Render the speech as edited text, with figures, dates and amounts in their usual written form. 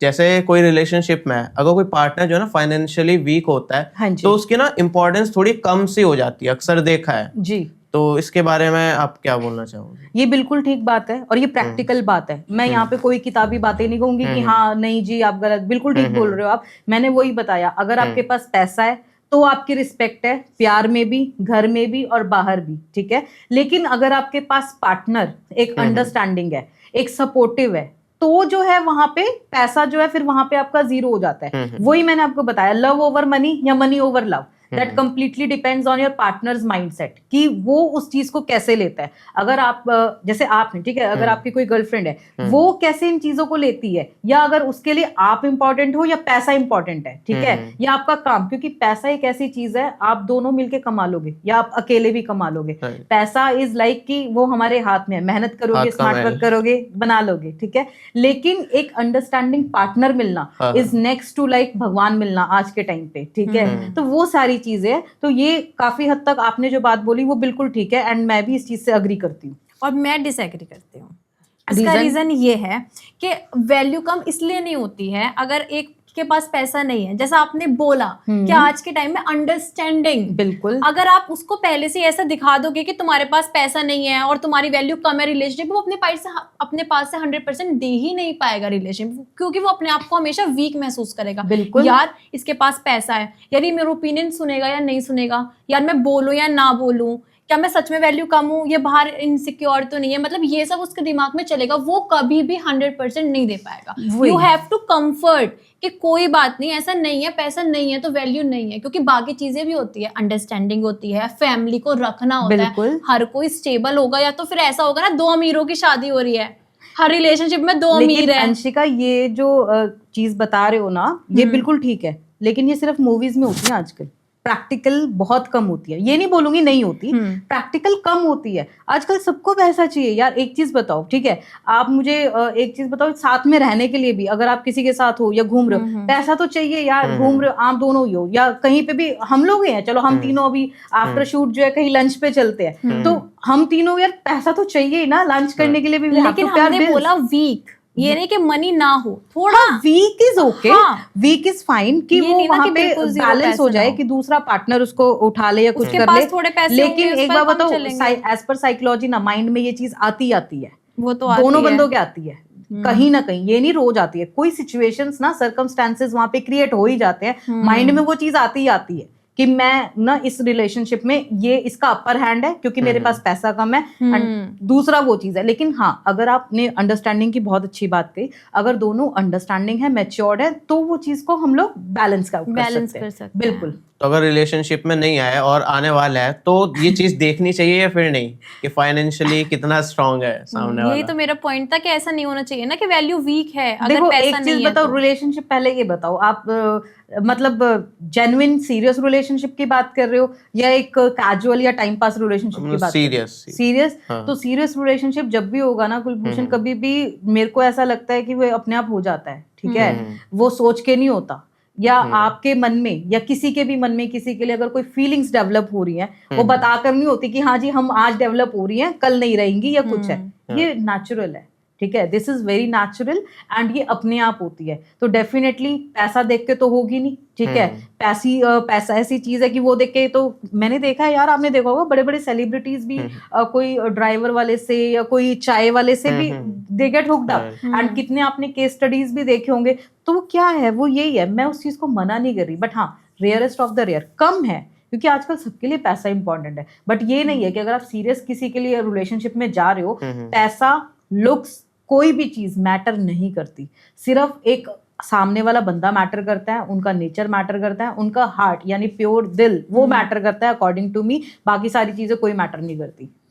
जैसे कोई रिलेशनशिप में है, अगर कोई पार्टनर जो है ना फाइनेंशियली वीक होता है, हाँ जी। तो उसकी ना इम्पोर्टेंस थोड़ी कम सी हो जाती है, अक्सर देखा है। जी, तो इसके बारे में आप क्या बोलना चाहोगे? ये बिल्कुल ठीक बात है और ये प्रैक्टिकल बात है। मैं यहाँ पे कोई किताबी बातें नहीं कहूंगी कि हाँ नहीं जी आप गलत, बिल्कुल ठीक बोल रहे हो आप। मैंने वही बताया, अगर आपके पास पैसा है तो आपकी रिस्पेक्ट है, प्यार में भी, घर में भी और बाहर भी, ठीक है। लेकिन अगर आपके पास पार्टनर एक अंडरस्टैंडिंग है, एक सपोर्टिव है, तो जो है वहां पे पैसा जो है फिर वहां पे आपका जीरो हो जाता है। वही मैंने आपको बताया, लव ओवर मनी या money over love, that completely depends on your partners mindset कि वो उस चीज को कैसे लेता है। अगर आप जैसे आपने, ठीक है, अगर आपकी कोई गर्लफ्रेंड है, वो कैसे इन चीजों को लेती है, या अगर उसके लिए आप इंपॉर्टेंट हो या पैसा इंपॉर्टेंट है, ठीक है, या आपका काम, क्योंकि पैसा एक ऐसी चीज है आप दोनों मिलके कमा लोगे या आप अकेले भी कमा लोगे। पैसा इज लाइक कि वो हमारे हाथ में है, मेहनत करोगे, स्मार्ट वर्क करोगे, बना लोगे, ठीक है। लेकिन एक अंडरस्टैंडिंग पार्टनर मिलना इज नेक्स्ट टू लाइक भगवान मिलना आज के टाइम पे, ठीक है। तो वो सारी चीजें, तो ये काफी हद तक आपने जो बात बोली वो बिल्कुल ठीक है, एंड मैं भी इस चीज से अग्री करती हूँ। और मैं डिसएग्री करती हूँ। इसका रीजन ये है कि वैल्यू कम इसलिए नहीं होती है अगर एक के पास पैसा नहीं है, जैसा आपने बोला कि आज के टाइम में अंडरस्टैंडिंग, बिल्कुल, अगर आप उसको पहले से ऐसा दिखा दोगे कि तुम्हारे पास पैसा नहीं है और तुम्हारी वैल्यू कम है रिलेशनशिप, वो अपने पास से 100% दे ही नहीं पाएगा रिलेशनशिप, क्योंकि वो अपने आप को हमेशा वीक महसूस करेगा। बिल्कुल, यार इसके पास पैसा है, यार ये मेरा ओपिनियन सुनेगा या नहीं सुनेगा, यार मैं बोलूं या ना बोलूं, क्या मैं सच में वैल्यू कम हूँ, ये बाहर इनसिक्योर तो नहीं है, मतलब ये सब उसके दिमाग में चलेगा, वो कभी भी 100% नहीं दे पाएगा। यू हैव टू कंफर्ट कि कोई बात नहीं, ऐसा नहीं है, पैसा नहीं है तो वैल्यू नहीं है, क्योंकि बाकी चीजें भी होती है, अंडरस्टैंडिंग होती है, फैमिली को रखना होता है, हर कोई स्टेबल होगा, या तो फिर ऐसा होगा ना 2 अमीरों की शादी हो रही है, हर रिलेशनशिप में 2 अमीर है। अंशिका, ये जो चीज बता रहे हो ना, ये बिल्कुल ठीक है, लेकिन ये सिर्फ मूवीज में होती है आजकल, प्रैक्टिकल बहुत कम होती है। ये नहीं बोलूंगी नहीं होती, प्रैक्टिकल कम होती है आजकल। सबको पैसा चाहिए यार। एक चीज बताओ, ठीक है, आप मुझे एक चीज बताओ, साथ में रहने के लिए भी अगर आप किसी के साथ हो या घूम रहे हो, पैसा तो चाहिए यार। घूम रहे हो आप दोनों ही हो या कहीं पे भी, हम लोग हैं, चलो हम तीनों अभी आफ्टर शूट जो है कहीं लंच पे चलते हैं, तो हम तीनों यार पैसा तो चाहिए ना लंच करने के लिए भी। लेकिन हमने बोला वीक, ये नहीं कि मनी ना हो, थोड़ा weak is okay, weak is fine कि वो वहां पे बैलेंस हो जाए कि दूसरा पार्टनर उसको उठा ले या कुछ कर ले। थोड़े पैसे लेकिन एक बार बताओ, एज पर साइकोलॉजी ना, माइंड में ये चीज आती है, वो तो दोनों बंदों के आती है कहीं ना कहीं, ये नहीं रोज आती है। कोई सिचुएशंस ना, सर्कमस्टेंसेस वहां पे क्रिएट हो ही जाते हैं, माइंड में वो चीज आती है कि मैं ना इस रिलेशनशिप में ये इसका अपर हैंड है क्योंकि मेरे पास पैसा कम है, एंड दूसरा वो चीज है। लेकिन हाँ, अगर आपने अंडरस्टैंडिंग की बहुत अच्छी बात कही, अगर दोनों अंडरस्टैंडिंग है, मैच्योर्ड है, तो वो चीज को हम लोग बैलेंस कर सकते हैं। बिल्कुल। तो अगर रिलेशनशिप में नहीं आया और आने वाला है, तो ये चीज देखनी चाहिए या फिर नहीं, कि फाइनेंशियली कितना स्ट्रांग है सामने वाला? यही तो मेरा पॉइंट था कि ऐसा नहीं होना चाहिए ना कि वैल्यू वीक है अगर देखो, पैसा एक नहीं चीज है बताओ, तो। रिलेशनशिप, पहले ये बताओ आप मतलब जेन्युइन सीरियस रिलेशनशिप की बात कर रहे हो या एक कैजुअल या टाइम पास रिलेशनशिप की बात? सीरियस। तो सीरियस रिलेशनशिप जब भी होगा ना कुलभूषण, कभी भी मेरे को ऐसा लगता है कि वो अपने आप हो जाता है, ठीक है, वो सोच के नहीं होता, या आपके मन में या किसी के भी मन में किसी के लिए अगर कोई फीलिंग्स डेवलप हो रही हैं, वो बताकर नहीं होती कि हाँ जी हम आज डेवलप हो रही हैं, कल नहीं रहेंगी या कुछ है। ये नेचुरल है, ठीक है, this is very natural, and ये अपने आप होती है। तो डेफिनेटली पैसा देख के तो होगी नहीं, ठीक है, पैसा ऐसी चीज है कि वो देख के, तो मैंने देखा है यार, आपने देखा होगा बड़े बड़े सेलिब्रिटीज भी कोई ड्राइवर वाले से या कोई चाय वाले से भी they get hooked up, and कितने आपने केस स्टडीज भी देखे होंगे। तो वो क्या है, वो यही है, मैं उस चीज को मना नहीं कर रही, बट हाँ, रेयरेस्ट ऑफ द रेयर, कम है, क्योंकि आजकल सबके लिए पैसा इंपॉर्टेंट है। बट ये नहीं है कि अगर आप सीरियस किसी के लिए रिलेशनशिप में जा रहे हो, पैसा, लुक्स, कोई भी चीज मैटर नहीं करती, सिर्फ एक सामने वाला बंदा मैटर करता है, उनका नेचर मैटर करता है, उनका हार्ट यानी प्योर दिल वो मैटर करता है अकॉर्डिंग टू मी। बाकी सारी चीजें कोई मैटर नहीं करती।